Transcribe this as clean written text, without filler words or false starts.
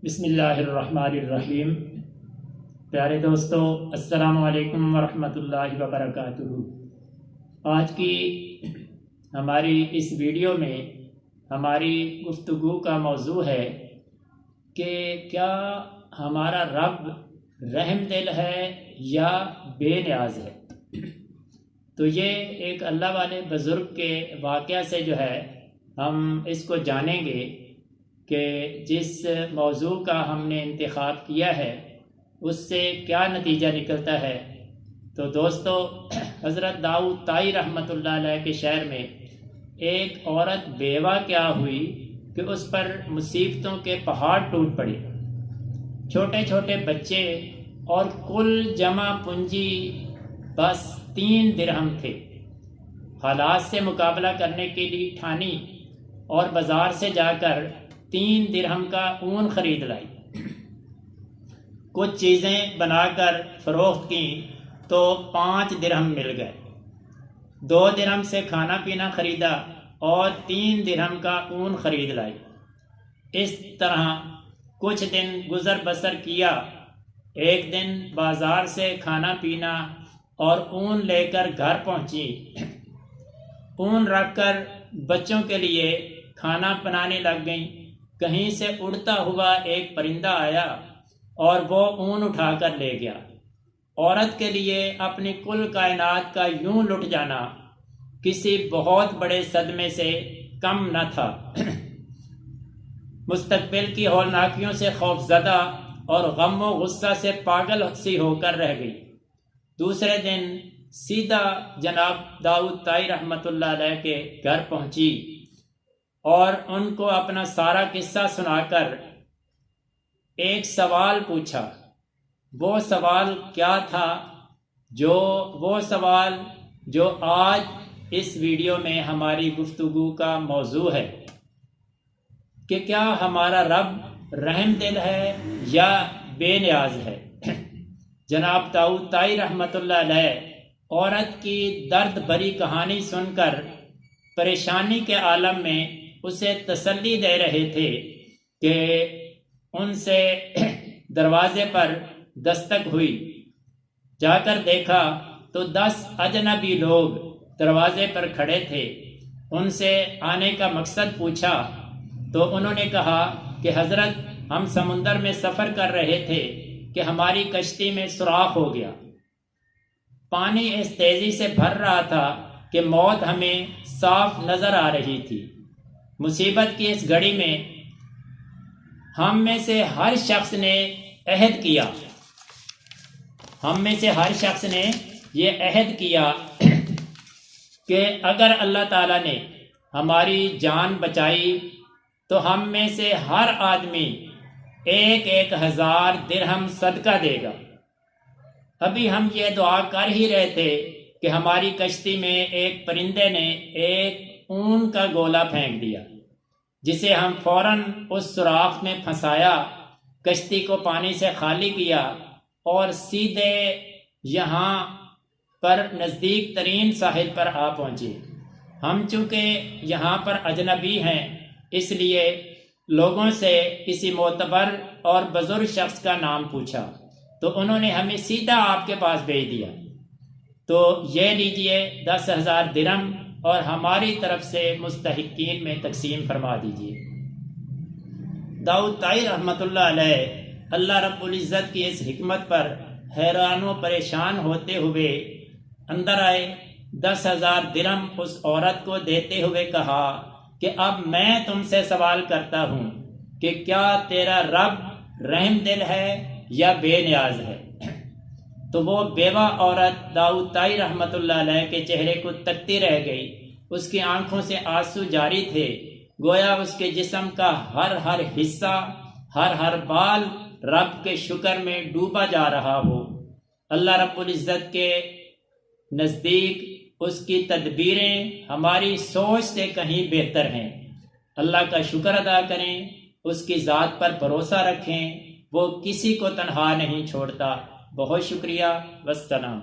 بسم اللہ الرحمن الرحیم۔ پیارے دوستو، السلام علیکم ورحمۃ اللہ وبرکاتہ۔ آج کی ہماری اس ویڈیو میں ہماری گفتگو کا موضوع ہے کہ کیا ہمارا رب رحم دل ہے یا بے نیاز ہے؟ تو یہ ایک اللہ والے بزرگ کے واقعہ سے جو ہے ہم اس کو جانیں گے کہ جس موضوع کا ہم نے انتخاب کیا ہے اس سے کیا نتیجہ نکلتا ہے۔ تو دوستو، حضرت داؤد طائی رحمۃ اللہ علیہ کے شعر میں ایک عورت بیوہ کیا ہوئی کہ اس پر مصیبتوں کے پہاڑ ٹوٹ پڑے، چھوٹے چھوٹے بچے اور کل جمع پونجی بس 3 درہم تھے۔ حالات سے مقابلہ کرنے کے لیے ٹھانی اور بازار سے جا کر 3 درہم کا اون خرید لائی۔ کچھ چیزیں بنا کر فروخت کی تو 5 درہم مل گئے۔ 2 درہم سے کھانا پینا خریدا اور 3 درہم کا اون خرید لائی۔ اس طرح کچھ دن گزر بسر کیا۔ ایک دن بازار سے کھانا پینا اور اون لے کر گھر پہنچی۔ اون رکھ کر بچوں کے لیے کھانا بنانے لگ گئیں۔ کہیں سے اڑتا ہوا ایک پرندہ آیا اور وہ اون اٹھا کر لے گیا۔ عورت کے لیے اپنی کل کائنات کا یوں لٹ جانا کسی بہت بڑے صدمے سے کم نہ تھا۔ مستقبل کی ہولناکیوں سے خوف زدہ اور غم و غصہ سے پاگل سی ہو کر رہ گئی۔ دوسرے دن سیدھا جناب داؤد طائی رحمۃ اللہ علیہ کے گھر پہنچی اور ان کو اپنا سارا قصہ سنا کر ایک سوال پوچھا۔ وہ سوال کیا تھا؟ وہ سوال جو آج اس ویڈیو میں ہماری گفتگو کا موضوع ہے کہ کیا ہمارا رب رحم دل ہے یا بے نیاز ہے؟ جناب داؤد طائی رحمۃ اللہ علیہ عورت کی درد بھری کہانی سن کر پریشانی کے عالم میں اسے تسلی دے رہے تھے کہ ان سے دروازے پر دستک ہوئی۔ جا کر دیکھا تو 10 اجنبی لوگ دروازے پر کھڑے تھے۔ ان سے آنے کا مقصد پوچھا تو انہوں نے کہا کہ حضرت، ہم سمندر میں سفر کر رہے تھے کہ ہماری کشتی میں سوراخ ہو گیا۔ پانی اس تیزی سے بھر رہا تھا کہ موت ہمیں صاف نظر آ رہی تھی۔ مصیبت کی اس گھڑی میں ہم میں سے ہر شخص نے یہ عہد کیا کہ اگر اللہ تعالیٰ نے ہماری جان بچائی تو ہم میں سے ہر آدمی 1,000 درہم صدقہ دے گا۔ ابھی ہم یہ دعا کر ہی رہے تھے کہ ہماری کشتی میں ایک پرندے نے ایک اون کا گولا پھینک دیا، جسے ہم فوراً اس سوراخ میں پھنسایا، کشتی کو پانی سے خالی کیا اور سیدھے یہاں پر نزدیک ترین ساحل پر آ پہنچے۔ ہم چونکہ یہاں پر اجنبی ہیں، اس لیے لوگوں سے کسی معتبر اور بزرگ شخص کا نام پوچھا تو انہوں نے ہمیں سیدھا آپ کے پاس بھیج دیا۔ تو یہ لیجئے 10,000 درہم اور ہماری طرف سے مستحقین میں تقسیم فرما دیجئے۔ داؤد طائی رحمۃ اللہ علیہ اللہ رب العزت کی اس حکمت پر حیران و پریشان ہوتے ہوئے اندر آئے۔ 10,000 درہم اس عورت کو دیتے ہوئے کہا کہ اب میں تم سے سوال کرتا ہوں کہ کیا تیرا رب رحم دل ہے یا بے نیاز ہے؟ تو وہ بیوہ عورت داؤد طائی رحمۃ اللہ علیہ کے چہرے کو تکتی رہ گئی۔ اس کی آنکھوں سے آنسو جاری تھے، گویا اس کے جسم کا ہر حصہ، ہر بال رب کے شکر میں ڈوبا جا رہا ہو۔ اللہ رب العزت کے نزدیک اس کی تدبیریں ہماری سوچ سے کہیں بہتر ہیں۔ اللہ کا شکر ادا کریں، اس کی ذات پر بھروسہ رکھیں، وہ کسی کو تنہا نہیں چھوڑتا۔ بہت شکریہ، والسلام۔